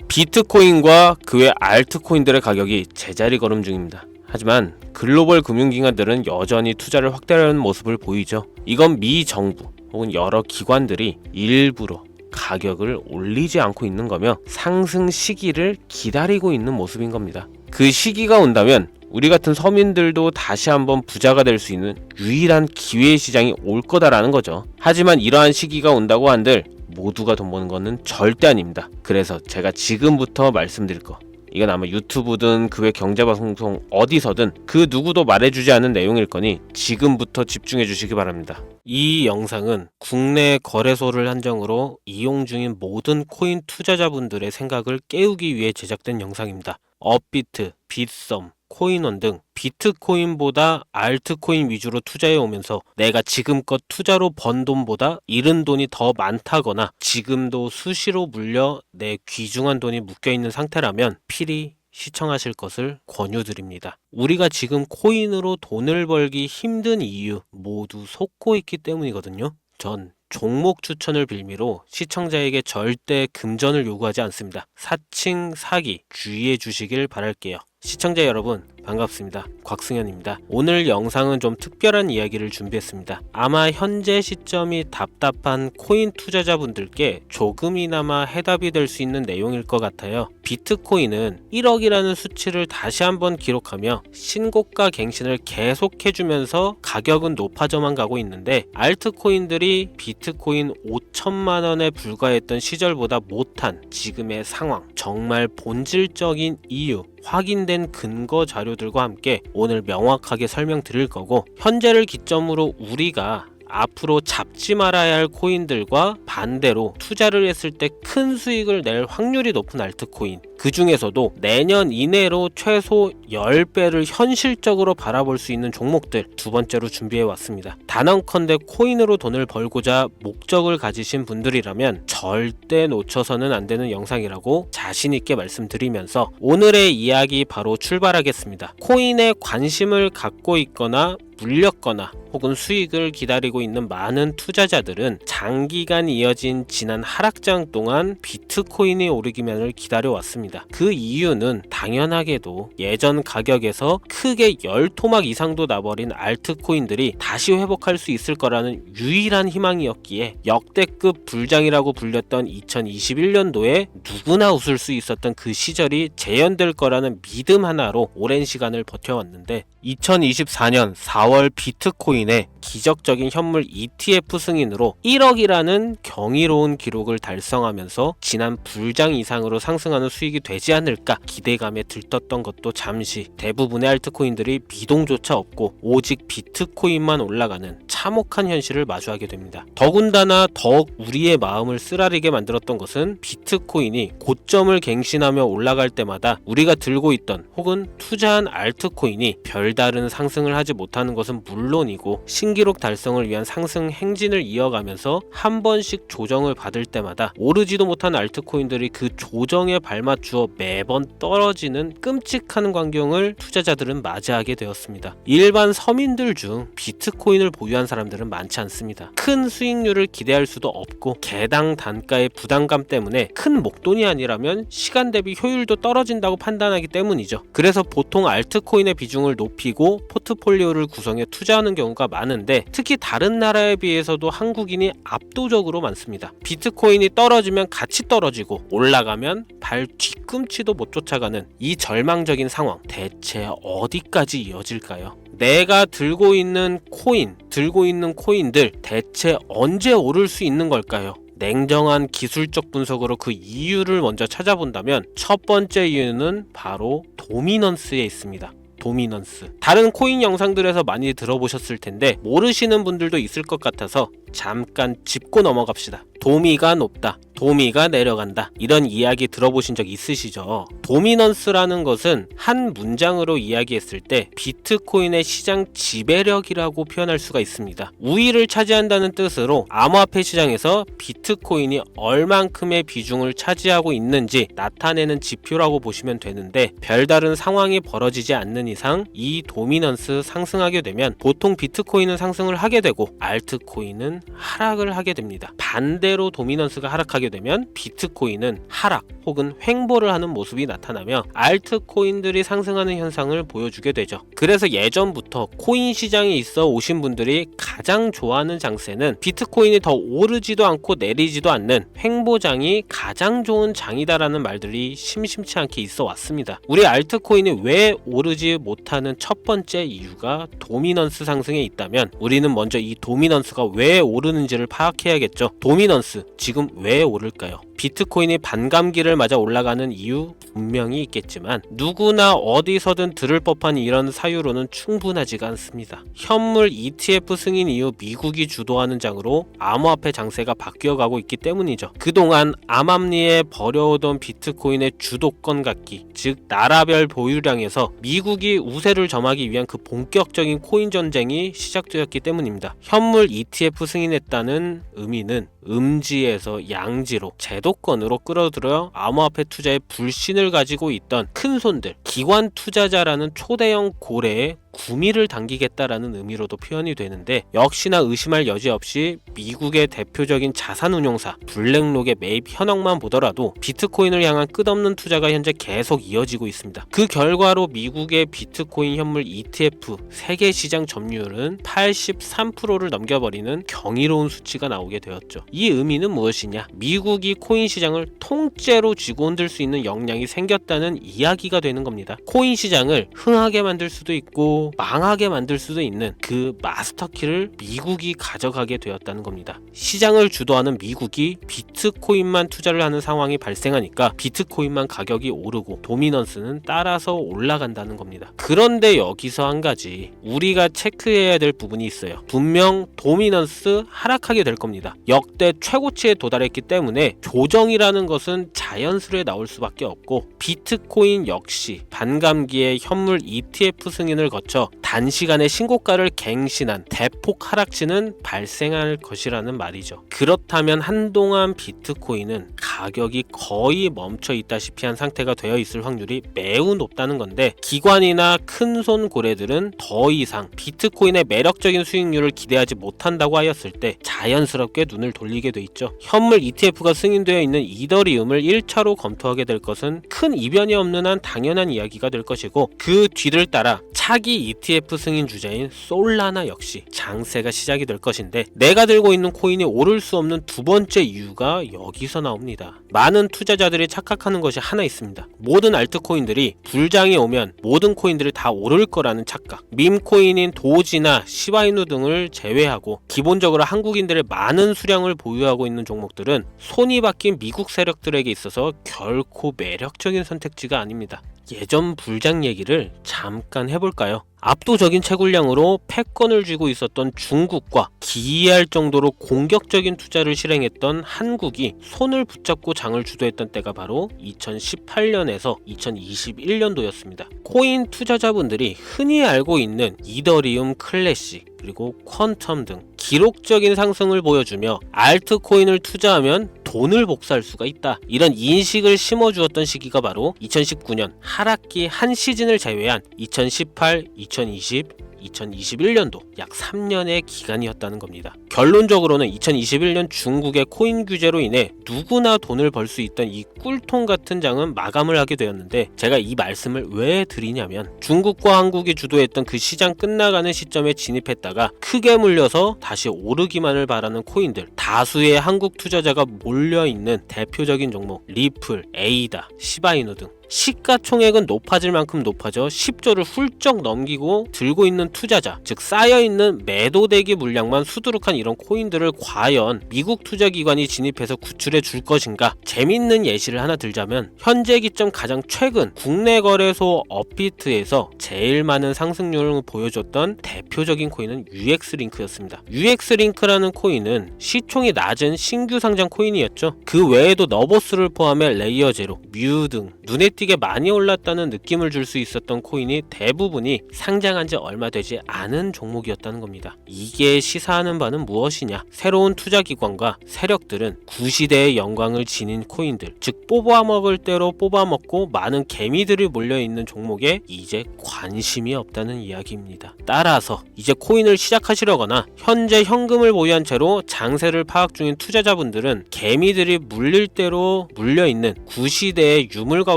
비트코인과 그 외 알트코인들의 가격이 제자리 걸음 중입니다. 하지만 글로벌 금융기관들은 여전히 투자를 확대하려는 모습을 보이죠. 이건 미 정부 혹은 여러 기관들이 일부러 가격을 올리지 않고 있는 거며 상승 시기를 기다리고 있는 모습인 겁니다. 그 시기가 온다면 우리 같은 서민들도 다시 한번 부자가 될 수 있는 유일한 기회의 시장이 올 거다라는 거죠. 하지만 이러한 시기가 온다고 한들 모두가 돈 버는 거는 절대 아닙니다. 그래서 제가 지금부터 말씀드릴 거, 이건 아마 유튜브든 그 외 경제방송 어디서든 그 누구도 말해주지 않은 내용일 거니 지금부터 집중해 주시기 바랍니다. 이 영상은 국내 거래소를 한정으로 이용 중인 모든 코인 투자자분들의 생각을 깨우기 위해 제작된 영상입니다. 업비트, 빗썸, 코인원 등 비트코인보다 알트코인 위주로 투자해 오면서 내가 지금껏 투자로 번 돈보다 잃은 돈이 더 많다거나 지금도 수시로 물려 내 귀중한 돈이 묶여있는 상태라면 필히 시청하실 것을 권유드립니다. 우리가 지금 코인으로 돈을 벌기 힘든 이유 모두 속고 있기 때문이거든요. 전 종목 추천을 빌미로 시청자에게 절대 금전을 요구하지 않습니다. 사칭, 사기 주의해 주시길 바랄게요. 시청자 여러분 반갑습니다. 곽승현입니다. 오늘 영상은 좀 특별한 이야기를 준비했습니다. 아마 현재 시점이 답답한 코인 투자자분들께 조금이나마 해답이 될 수 있는 내용일 것 같아요. 비트코인은 1억이라는 수치를 다시 한번 기록하며 신고가 갱신을 계속해주면서 가격은 높아져만 가고 있는데 알트코인들이 비트코인 5천만 원에 불과했던 시절보다 못한 지금의 상황, 정말 본질적인 이유, 확인된 근거 자료들과 함께 오늘 명확하게 설명드릴 거고, 현재를 기점으로 우리가 앞으로 잡지 말아야 할 코인들과 반대로 투자를 했을 때 큰 수익을 낼 확률이 높은 알트코인, 그 중에서도 내년 이내로 최소 10배를 현실적으로 바라볼 수 있는 종목들 두 번째로 준비해 왔습니다. 단언컨대 코인으로 돈을 벌고자 목적을 가지신 분들이라면 절대 놓쳐서는 안 되는 영상이라고 자신 있게 말씀드리면서 오늘의 이야기 바로 출발하겠습니다. 코인에 관심을 갖고 있거나 물렸거나 혹은 수익을 기다리고 있는 많은 투자자들은 장기간 이어진 지난 하락장 동안 비트코인이 오르기만을 기다려왔습니다. 그 이유는 당연하게도 예전 가격에서 크게 10토막 이상도 나버린 알트코인들이 다시 회복할 수 있을 거라는 유일한 희망이었기에 역대급 불장이라고 불렸던 2021년도에 누구나 웃을 수 있었던 그 시절이 재현될 거라는 믿음 하나로 오랜 시간을 버텨왔는데 2024년 4월 비트코인의 기적적인 현물 ETF 승인으로 1억이라는 경이로운 기록을 달성하면서 지난 불장 이상으로 상승하는 수익이 되지 않을까 기대감에 들떴던 것도 잠시 대부분의 알트코인들이 미동조차 없고 오직 비트코인만 올라가는 참혹한 현실을 마주하게 됩니다. 더군다나 더욱 우리의 마음을 쓰라리게 만들었던 것은 비트코인이 고점을 갱신하며 올라갈 때마다 우리가 들고 있던 혹은 투자한 알트코인이 별다른 상승을 하지 못하는 것은 물론이고 신기록 달성을 위한 상승 행진을 이어가면서 한 번씩 조정을 받을 때마다 오르지도 못한 알트코인들이 그 조정에 발맞추어 매번 떨어지는 끔찍한 광경을 투자자들은 맞이하게 되었습니다. 일반 서민들 중 비트코인을 보유한 사람들은 많지 않습니다. 큰 수익률을 기대할 수도 없고 개당 단가의 부담감 때문에 큰 목돈이 아니라면 시간 대비 효율도 떨어진다고 판단하기 때문이죠. 그래서 보통 알트코인의 비중을 높이고 포트폴리오를 구성해 투자하는 경우가 많은데 특히 다른 나라에 비해서도 한국인이 압도적으로 많습니다. 비트코인이 떨어지면 같이 떨어지고 올라가면 발 뒤꿈치도 못 쫓아가는 이 절망적인 상황, 대체 어디까지 이어질까요? 내가 들고 있는 코인들 대체 언제 오를 수 있는 걸까요? 냉정한 기술적 분석으로 그 이유를 먼저 찾아본다면 첫 번째 이유는 바로 도미넌스에 있습니다. 도미넌스. 다른 코인 영상들에서 많이 들어보셨을 텐데 모르시는 분들도 있을 것 같아서 잠깐 짚고 넘어갑시다. 도미가 높다, 도미가 내려간다, 이런 이야기 들어보신 적 있으시죠? 도미넌스라는 것은 한 문장으로 이야기했을 때 비트코인의 시장 지배력이라고 표현할 수가 있습니다. 우위를 차지한다는 뜻으로 암호화폐 시장에서 비트코인이 얼만큼의 비중을 차지하고 있는지 나타내는 지표라고 보시면 되는데, 별다른 상황이 벌어지지 않는 이상 이 도미넌스 상승하게 되면 보통 비트코인은 상승을 하게 되고 알트코인은 코인은 하락을 하게 됩니다. 반대로 도미넌스가 하락하게 되면 비트코인은 하락 혹은 횡보를 하는 모습이 나타나며 알트코인들이 상승하는 현상을 보여주게 되죠. 그래서 예전부터 코인 시장에 있어 오신 분들이 가장 좋아하는 장세는 비트코인이 더 오르지도 않고 내리지도 않는 횡보장이 가장 좋은 장이다라는 말들이 심심치 않게 있어 왔습니다. 우리 알트코인이 왜 오르지 못하는 첫 번째 이유가 도미넌스 상승에 있다면 우리는 먼저 이 도미넌스가 왜 오르는지를 파악해야겠죠. 도미넌스 지금 왜 오를까요? 비트코인이 반감기를 맞아 올라가는 이유 분명히 있겠지만 누구나 어디서든 들을 법한 이런 사유로는 충분하지가 않습니다. 현물 ETF 승인 이후 미국이 주도하는 장으로 암호화폐 장세가 바뀌어가고 있기 때문이죠. 그동안 암암리에 버려오던 비트코인의 주도권 갖기, 즉 나라별 보유량에서 미국이 우세를 점하기 위한 그 본격적인 코인 전쟁이 시작되었기 때문입니다. 현물 ETF 승인했다는 의미는 음지에서 양지로 제도권으로 끌어들여 암호화폐 투자에 불신을 가지고 있던 큰 손들, 기관 투자자라는 초대형 고래에 구미를 당기겠다라는 의미로도 표현이 되는데 역시나 의심할 여지 없이 미국의 대표적인 자산운용사 블랙록의 매입 현황만 보더라도 비트코인을 향한 끝없는 투자가 현재 계속 이어지고 있습니다. 그 결과로 미국의 비트코인 현물 ETF 세계 시장 점유율은 83%를 넘겨버리는 경이로운 수치가 나오게 되었죠. 이 의미는 무엇이냐? 미국이 코인 시장을 통째로 쥐고 흔들 수 있는 역량이 생겼다는 이야기가 되는 겁니다. 코인 시장을 흥하게 만들 수도 있고 망하게 만들 수도 있는 그 마스터키를 미국이 가져가게 되었다는 겁니다. 시장을 주도하는 미국이 비트코인만 투자를 하는 상황이 발생하니까 비트코인만 가격이 오르고 도미넌스는 따라서 올라간다는 겁니다. 그런데 여기서 한 가지 우리가 체크해야 될 부분이 있어요. 분명 도미넌스 하락하게 될 겁니다. 역대 최고치에 도달했기 때문에 조정이라는 것은 자연스레 나올 수밖에 없고 비트코인 역시 반감기에 현물 ETF 승인을 거쳐 단시간에 신고가를 갱신한 대폭 하락치는 발생할 것이라는 말이죠. 그렇다면 한동안 비트코인은 가격이 거의 멈춰 있다시피 한 상태가 되어 있을 확률이 매우 높다는 건데 기관이나 큰손 고래들은 더 이상 비트코인의 매력적인 수익률을 기대하지 못한다고 하였을 때 자연스럽게 눈을 돌리게 돼 있죠. 현물 ETF가 승인되어 있는 이더리움을 1차로 검토하게 될 것은 큰 이변이 없는 한 당연한 이야기가 될 것이고 그 뒤를 따라 차기 ETF 승인 주자인 솔라나 역시 장세가 시작이 될 것인데 내가 들고 있는 코인이 오를 수 없는 두 번째 이유가 여기서 나옵니다. 많은 투자자들이 착각하는 것이 하나 있습니다. 모든 알트코인들이 불장이 오면 모든 코인들이 다 오를 거라는 착각. 밈코인인 도지나 시바이누 등을 제외하고 기본적으로 한국인들의 많은 수량을 보유하고 있는 종목들은 손이 바뀐 미국 세력들에게 있어서 결코 매력적인 선택지가 아닙니다. 예전 불장 얘기를 잠깐 해볼까요? 압도적인 채굴량으로 패권을 쥐고 있었던 중국과 기이할 정도로 공격적인 투자를 실행했던 한국이 손을 붙잡고 장을 주도했던 때가 바로 2018년에서 2021년도였습니다. 코인 투자자분들이 흔히 알고 있는 이더리움 클래식 그리고 퀀텀 등 기록적인 상승을 보여주며 알트코인을 투자하면 돈을 복사할 수가 있다. 이런 인식을 심어주었던 시기가 바로 2019년 하락기 한 시즌을 제외한 2018, 2020, 2021년도 약 3년의 기간이었다는 겁니다. 결론적으로는 2021년 중국의 코인 규제로 인해 누구나 돈을 벌 수 있던 이 꿀통 같은 장은 마감을 하게 되었는데 제가 이 말씀을 왜 드리냐면 중국과 한국이 주도했던 그 시장 끝나가는 시점에 진입했다가 크게 물려서 다시 오르기만을 바라는 코인들 다수의 한국 투자자가 몰려있는 대표적인 종목 리플, 에이다, 시바이누 등 시가총액은 높아질 만큼 높아져 10조를 훌쩍 넘기고 들고 있는 투자자, 즉 쌓여있는 매도대기 물량만 수두룩한 이런 코인들을 과연 미국 투자기관이 진입해서 구출해 줄 것인가? 재밌는 예시를 하나 들자면 현재 기점 가장 최근 국내 거래소 업비트에서 제일 많은 상승률을 보여줬던 대표적인 코인은 UX링크였습니다. UX링크라는 코인은 시총이 낮은 신규 상장 코인이었죠. 그 외에도 너버스를 포함해 레이어 제로, 뮤 등 눈에 눈에 띄게 많이 올랐다는 느낌을 줄 수 있었던 코인이 대부분이 상장한 지 얼마 되지 않은 종목이었다는 겁니다. 이게 시사하는 바는 무엇이냐? 새로운 투자기관과 세력들은 구시대의 영광을 지닌 코인들, 즉 뽑아먹을 대로 뽑아먹고 많은 개미들이 몰려있는 종목에 이제 관심이 없다는 이야기입니다. 따라서 이제 코인을 시작하시려거나 현재 현금을 보유한 채로 장세를 파악 중인 투자자분들은 개미들이 물릴 대로 물려있는 구시대의 유물과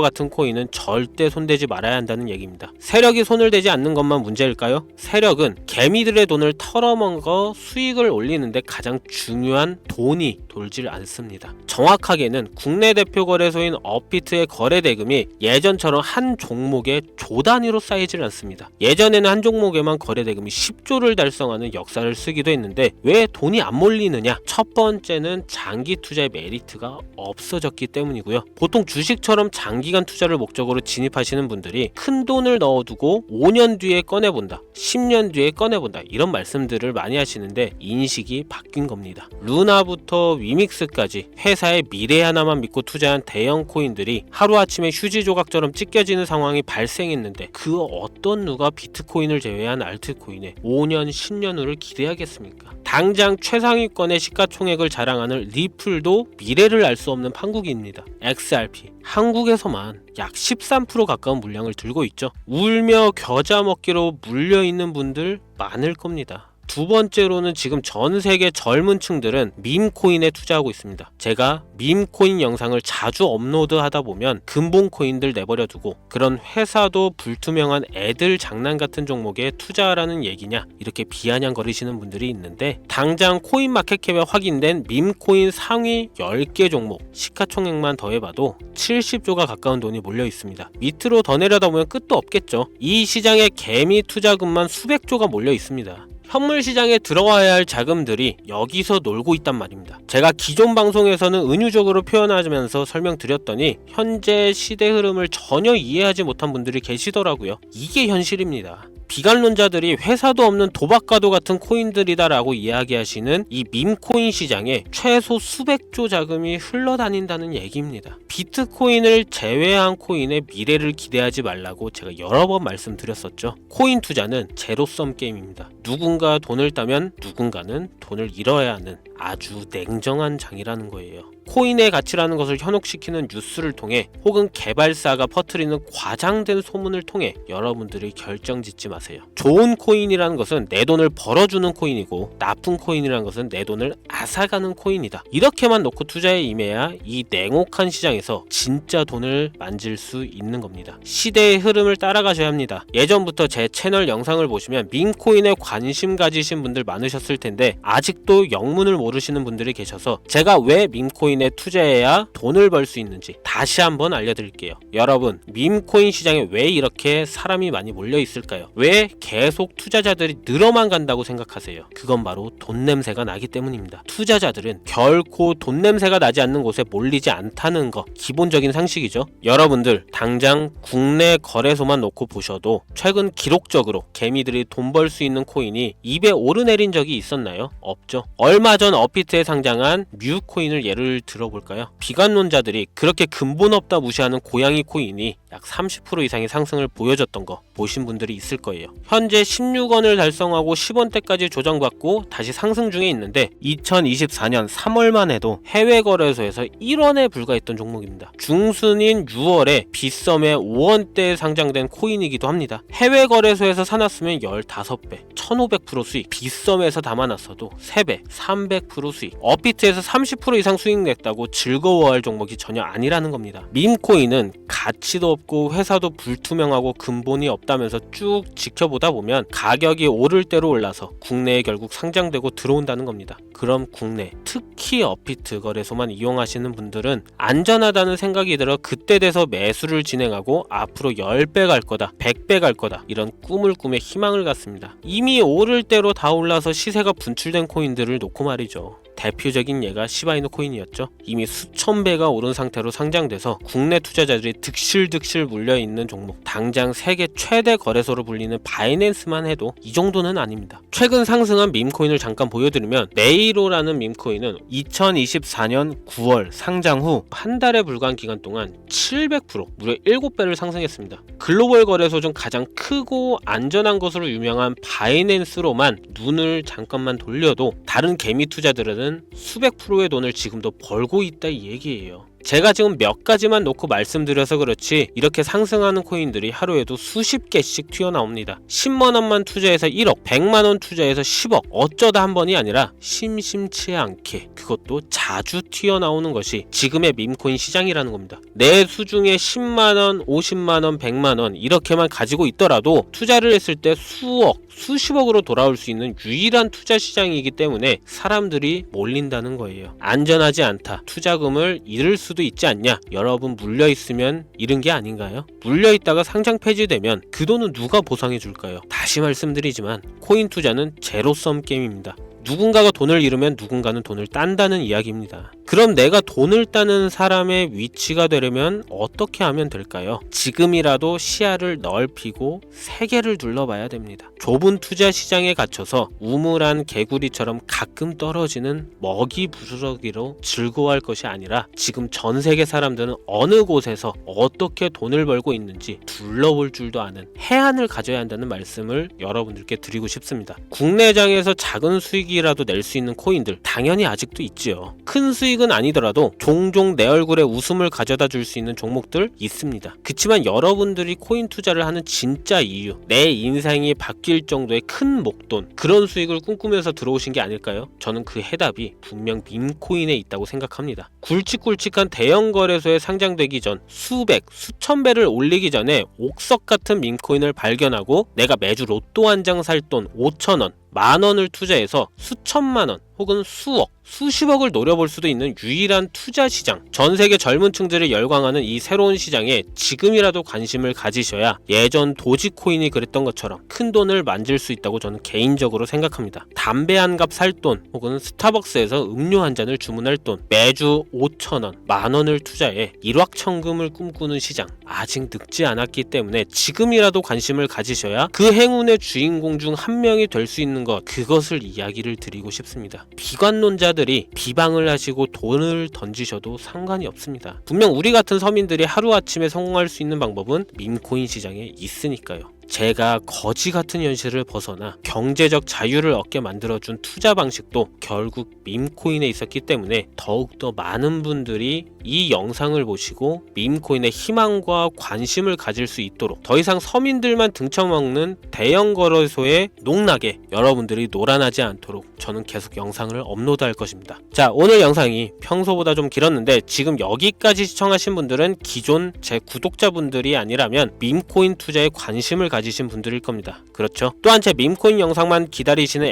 같은 코인은 절대 손대지 말아야 한다는 얘기입니다. 세력이 손을 대지 않는 것만 문제일까요? 세력은 개미들의 돈을 털어먹어 수익을 올리는데 가장 중요한 돈이 돌질 않습니다. 정확하게는 국내 대표 거래소인 업비트의 거래 대금이 예전처럼 한 종목에 조 단위로 쌓이질 않습니다. 예전에는 한 종목에만 거래 대금이 10조를 달성하는 역사를 쓰기도 했는데 왜 돈이 안 몰리느냐? 첫 번째는 장기 투자의 메리트가 없어졌기 때문이고요. 보통 주식처럼 장기간 투자를 목적으로 진입하시는 분들이 큰 돈을 넣어두고 5년 뒤에 꺼내본다, 10년 뒤에 꺼내본다, 이런 말씀들을 많이 하시는데 인식이 바뀐 겁니다. 루나부터 위믹스까지 회사의 미래 하나만 믿고 투자한 대형 코인들이 하루아침에 휴지 조각처럼 찢겨지는 상황이 발생했는데 그 어떤 누가 비트코인을 제외한 알트코인에 5년, 10년 후를 기대하겠습니까? 당장 최상위권의 시가총액을 자랑하는 리플도 미래를 알 수 없는 판국입니다. XRP 한국에서만 약 13% 가까운 물량을 들고 있죠. 울며 겨자 먹기로 물려있는 분들 많을 겁니다. 두 번째로는 지금 전 세계 젊은 층들은 밈코인에 투자하고 있습니다. 제가 밈코인 영상을 자주 업로드하다 보면 근본코인들 내버려 두고 그런 회사도 불투명한 애들 장난 같은 종목에 투자하라는 얘기냐, 이렇게 비아냥거리시는 분들이 있는데 당장 코인마켓캡에 확인된 밈코인 상위 10개 종목 시가총액만 더해봐도 70조가 가까운 돈이 몰려 있습니다. 밑으로 더 내려다보면 끝도 없겠죠. 이 시장에 개미 투자금만 수백조가 몰려 있습니다. 현물 시장에 들어와야 할 자금들이 여기서 놀고 있단 말입니다. 제가 기존 방송에서는 은유적으로 표현하면서 설명드렸더니 현재 시대 흐름을 전혀 이해하지 못한 분들이 계시더라고요. 이게 현실입니다. 비관론자들이 회사도 없는 도박과도 같은 코인들이다라고 이야기하시는 이 밈코인 시장에 최소 수백조 자금이 흘러다닌다는 얘기입니다. 비트코인을 제외한 코인의 미래를 기대하지 말라고 제가 여러 번 말씀드렸었죠. 코인 투자는 제로섬 게임입니다. 누군가 돈을 따면 누군가는 돈을 잃어야 하는 아주 냉정한 장이라는 거예요. 코인의 가치라는 것을 현혹시키는 뉴스를 통해 혹은 개발사가 퍼뜨리는 과장된 소문을 통해 여러분들이 결정짓지 마세요. 좋은 코인이라는 것은 내 돈을 벌어주는 코인이고 나쁜 코인이라는 것은 내 돈을 앗아가는 코인이다. 이렇게만 놓고 투자에 임해야 이 냉혹한 시장에서 진짜 돈을 만질 수 있는 겁니다. 시대의 흐름을 따라가셔야 합니다. 예전부터 제 채널 영상을 보시면 밈코인에 관심 가지신 분들 많으셨을 텐데 아직도 영문을 모르시는 분들이 계셔서 제가 왜 밈코인에 투자해야 돈을 벌 수 있는지 다시 한번 알려드릴게요. 여러분, 밈코인 시장에 왜 이렇게 사람이 많이 몰려 있을까요? 왜 계속 투자자들이 늘어만 간다고 생각하세요? 그건 바로 돈 냄새가 나기 때문입니다. 투자자들은 결코 돈 냄새가 나지 않는 곳에 몰리지 않다는 거 기본적인 상식이죠. 여러분들 당장 국내 거래소만 놓고 보셔도 최근 기록적으로 개미들이 돈 벌 수 있는 코인이 입에 오르내린 적이 있었나요? 없죠. 얼마 전 업비트에 상장한 뮤코인을 예를 들어볼까요? 비관론자들이 그렇게 근본 없다 무시하는 고양이 코인이 약 30% 이상의 상승을 보여줬던 거 보신 분들이 있을 거예요. 현재 16원을 달성하고 10원대까지 조정받고 다시 상승 중에 있는데 2024년 3월만 해도 해외 거래소에서 1원에 불과했던 종목입니다. 중순인 6월에 빗썸에 5원대에 상장된 코인이기도 합니다. 해외 거래소에서 사놨으면 15배, 1500% 수익, 빗썸에서 담아놨어도 3배, 300% 수익, 업비트에서 30% 이상 수익 냈다고 즐거워할 종목이 전혀 아니라는 겁니다. 밈코인은 가치도 없고 회사도 불투명하고 근본이 없다면서 쭉 지켜보다 보면 가격이 오를 대로 올라서 국내에 결국 상장되고 들어온다는 겁니다. 그럼 국내, 특히 업비트 거래소만 이용하시는 분들은 안전하다는 생각이 들어 그때 돼서 매수를 진행하고 앞으로 10배 갈 거다, 100배 갈 거다, 이런 꿈을 꾸며 희망을 갖습니다. 이미 오를 대로 다 올라서 시세가 분출된 코인들을 놓고 말이죠. 대표적인 예가 시바이누 코인이었죠. 이미 수천 배가 오른 상태로 상장돼서 국내 투자자들이 득실득실 물려있는 종목, 당장 세계 최대 거래소로 불리는 바이낸스만 해도 이 정도는 아닙니다. 최근 상승한 밈코인을 잠깐 보여드리면 네이로라는 밈코인은 2024년 9월 상장 후 한 달에 불과한 기간 동안 700% 무려 7배를 상승했습니다. 글로벌 거래소 중 가장 크고 안전한 것으로 유명한 바이낸스로만 눈을 잠깐만 돌려도 다른 개미 투자들은 수백 프로의 돈을 지금도 벌고 있다 이 얘기예요. 제가 지금 몇 가지만 놓고 말씀드려서 그렇지 이렇게 상승하는 코인들이 하루에도 수십 개씩 튀어나옵니다. 10만원만 투자해서 1억, 100만원 투자해서 10억, 어쩌다 한 번이 아니라 심심치 않게 그것도 자주 튀어나오는 것이 지금의 밈코인 시장이라는 겁니다. 내 수중에 10만원, 50만원, 100만원 이렇게만 가지고 있더라도 투자를 했을 때 수억, 수십억으로 돌아올 수 있는 유일한 투자 시장이기 때문에 사람들이 몰린다는 거예요. 안전하지 않다. 투자금을 잃을 수도 있지 않냐. 여러분 물려있으면 잃은 게 아닌가요? 물려있다가 상장 폐지되면 그 돈은 누가 보상해 줄까요? 다시 말씀드리지만 코인 투자는 제로섬 게임입니다. 누군가가 돈을 잃으면 누군가는 돈을 딴다는 이야기입니다. 그럼 내가 돈을 따는 사람의 위치가 되려면 어떻게 하면 될까요? 지금이라도 시야를 넓히고 세계를 둘러봐야 됩니다. 좁은 투자 시장에 갇혀서 우물안 개구리처럼 가끔 떨어지는 먹이 부스러기로 즐거워할 것이 아니라 지금 전 세계 사람들은 어느 곳에서 어떻게 돈을 벌고 있는지 둘러볼 줄도 아는 해안을 가져야 한다는 말씀을 여러분들께 드리고 싶습니다. 국내장에서 작은 수익이라도 낼 수 있는 코인들 당연히 아직도 있지요. 큰 수익은 아니더라도 종종 내 얼굴에 웃음을 가져다 줄 수 있는 종목들 있습니다. 그치만 여러분들이 코인 투자를 하는 진짜 이유, 내 인생이 바뀔 정도의 큰 목돈, 그런 수익을 꿈꾸면서 들어오신 게 아닐까요? 저는 그 해답이 분명 밈코인에 있다고 생각합니다. 굵직굵직한 대형 거래소에 상장되기 전 수백, 수천 배를 올리기 전에 옥석 같은 밈코인을 발견하고 내가 매주 로또 한 장 살 돈 5,000원, 만원을 투자해서 수천만원 혹은 수억, 수십억을 노려볼 수도 있는 유일한 투자 시장, 전 세계 젊은 층들을 열광하는 이 새로운 시장에 지금이라도 관심을 가지셔야 예전 도지코인이 그랬던 것처럼 큰 돈을 만질 수 있다고 저는 개인적으로 생각합니다. 담배 한 갑 살 돈 혹은 스타벅스에서 음료 한 잔을 주문할 돈, 매주 5,000원, 만원을 투자해 일확천금을 꿈꾸는 시장, 아직 늙지 않았기 때문에 지금이라도 관심을 가지셔야 그 행운의 주인공 중 한 명이 될 수 있는 것, 그것을 이야기를 드리고 싶습니다. 비관론자들이 비방을 하시고 돈을 던지셔도 상관이 없습니다. 분명 우리 같은 서민들이 하루아침에 성공할 수 있는 방법은 밈코인 시장에 있으니까요. 제가 거지 같은 현실을 벗어나 경제적 자유를 얻게 만들어준 투자 방식도 결국 밈코인에 있었기 때문에 더욱더 많은 분들이 이 영상을 보시고 밈코인의 희망과 관심을 가질 수 있도록 더 이상 서민들만 등쳐먹는 대형 거래소에 농락에 여러분들이 놀아나지 않도록 저는 계속 영상을 업로드할 것입니다. 자, 오늘 영상이 평소보다 좀 길었는데 지금 여기까지 시청하신 분들은 기존 제 구독자분들이 아니라면 밈코인 투자에 관심을 가지신 분들일 겁니다. 그렇죠? 또한 제 밈코인 영상만 기다리시는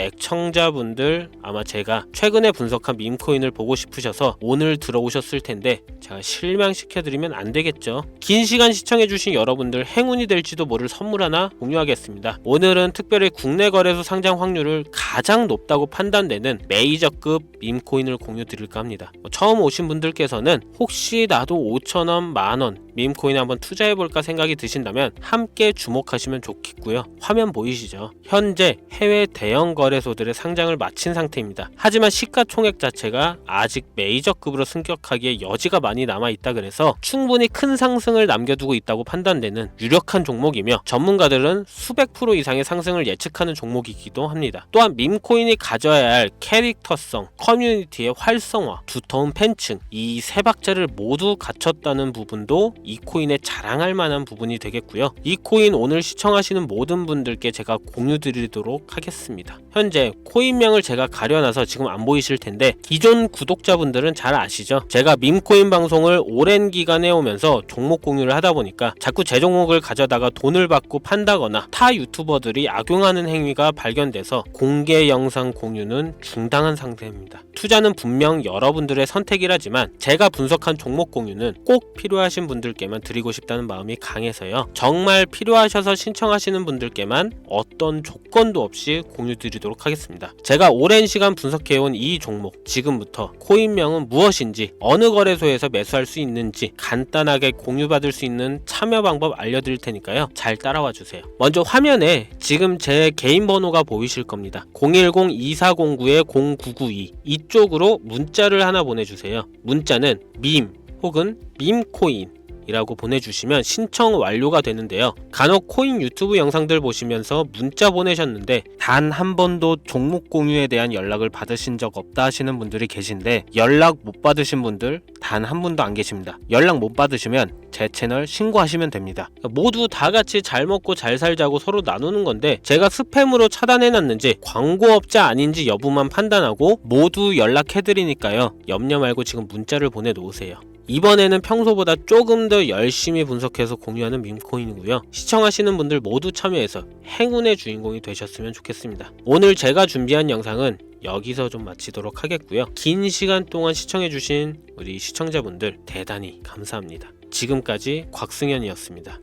애청자분들, 아마 제가 최근에 분석한 밈코인을 보고 싶으셔서 오늘 들어오셨을 텐데 제가 실망시켜드리면 안 되겠죠. 긴 시간 시청해주신 여러분들 행운이 될지도 모를 선물 하나 공유하겠습니다. 오늘은 특별히 국내 거래소 상장 확률을 가장 높다고 판단되는 메이저급 밈코인을 공유 드릴까 합니다. 처음 오신 분들께서는 혹시 나도 5,000원, 만원 밈코인에 한번 투자해볼까 생각이 드신다면 함께 주목하시면 좋겠고요. 화면 보이시죠? 현재 해외 대형 거래소들의 상장을 마친 상태입니다. 하지만 시가총액 자체가 아직 메이저급으로 승격하기에 여지가 많이 남아있다 그래서 충분히 큰 상승을 남겨두고 있다고 판단되는 유력한 종목이며 전문가들은 수백 프로 이상의 상승을 예측하는 종목이기도 합니다. 또한 밈코인이 가져야 할 캐릭터성, 커뮤니티의 활성화, 두터운 팬층, 이 세 박자를 모두 갖췄다는 부분도 이 코인에 자랑할 만한 부분이 되겠고요. 이 코인 오늘 시청하시는 모든 분들께 제가 공유 드리도록 하겠습니다. 현재 코인명을 제가 가려놔서 지금 안 보이실 텐데 기존 구독자분들은 잘 아시죠? 제가 밈코인 방송을 오랜 기간 해오면서 종목 공유를 하다 보니까 자꾸 제 종목을 가져다가 돈을 받고 판다거나 타 유튜버들이 악용하는 행위가 발견돼서 공개 영상 공유는 중단한 상태입니다. 투자는 분명 여러분들의 선택이라지만 제가 분석한 종목 공유는 꼭 필요하신 분들께만 드리고 싶다는 마음이 강해서요. 정말 필요하셔서 신청하시는 분들께만 어떤 조건도 없이 공유 드리도록 하겠습니다. 제가 오랜 시간 분석해온 이 종목, 지금부터 코인명은 무엇인지, 어느 거래소에서 매수할 수 있는지 간단하게 공유받을 수 있는 참여 방법 알려드릴 테니까요. 잘 따라와 주세요. 먼저 화면에 지금 제 개인 번호가 보이실 겁니다. 010-2409-0992 이쪽으로 문자를 하나 보내주세요. 문자는 밈 혹은 밈코인 이라고 보내주시면 신청 완료가 되는데요. 간혹 코인 유튜브 영상들 보시면서 문자 보내셨는데 단 한 번도 종목 공유에 대한 연락을 받으신 적 없다 하시는 분들이 계신데, 연락 못 받으신 분들 단 한 분도 안 계십니다. 연락 못 받으시면 제 채널 신고하시면 됩니다. 모두 다 같이 잘 먹고 잘 살자고 서로 나누는 건데, 제가 스팸으로 차단해놨는지 광고업자 아닌지 여부만 판단하고 모두 연락해드리니까요. 염려 말고 지금 문자를 보내놓으세요. 이번에는 평소보다 조금 더 열심히 분석해서 공유하는 밈코인이고요. 시청하시는 분들 모두 참여해서 행운의 주인공이 되셨으면 좋겠습니다. 오늘 제가 준비한 영상은 여기서 좀 마치도록 하겠고요. 긴 시간 동안 시청해주신 우리 시청자분들 대단히 감사합니다. 지금까지 곽승현이었습니다.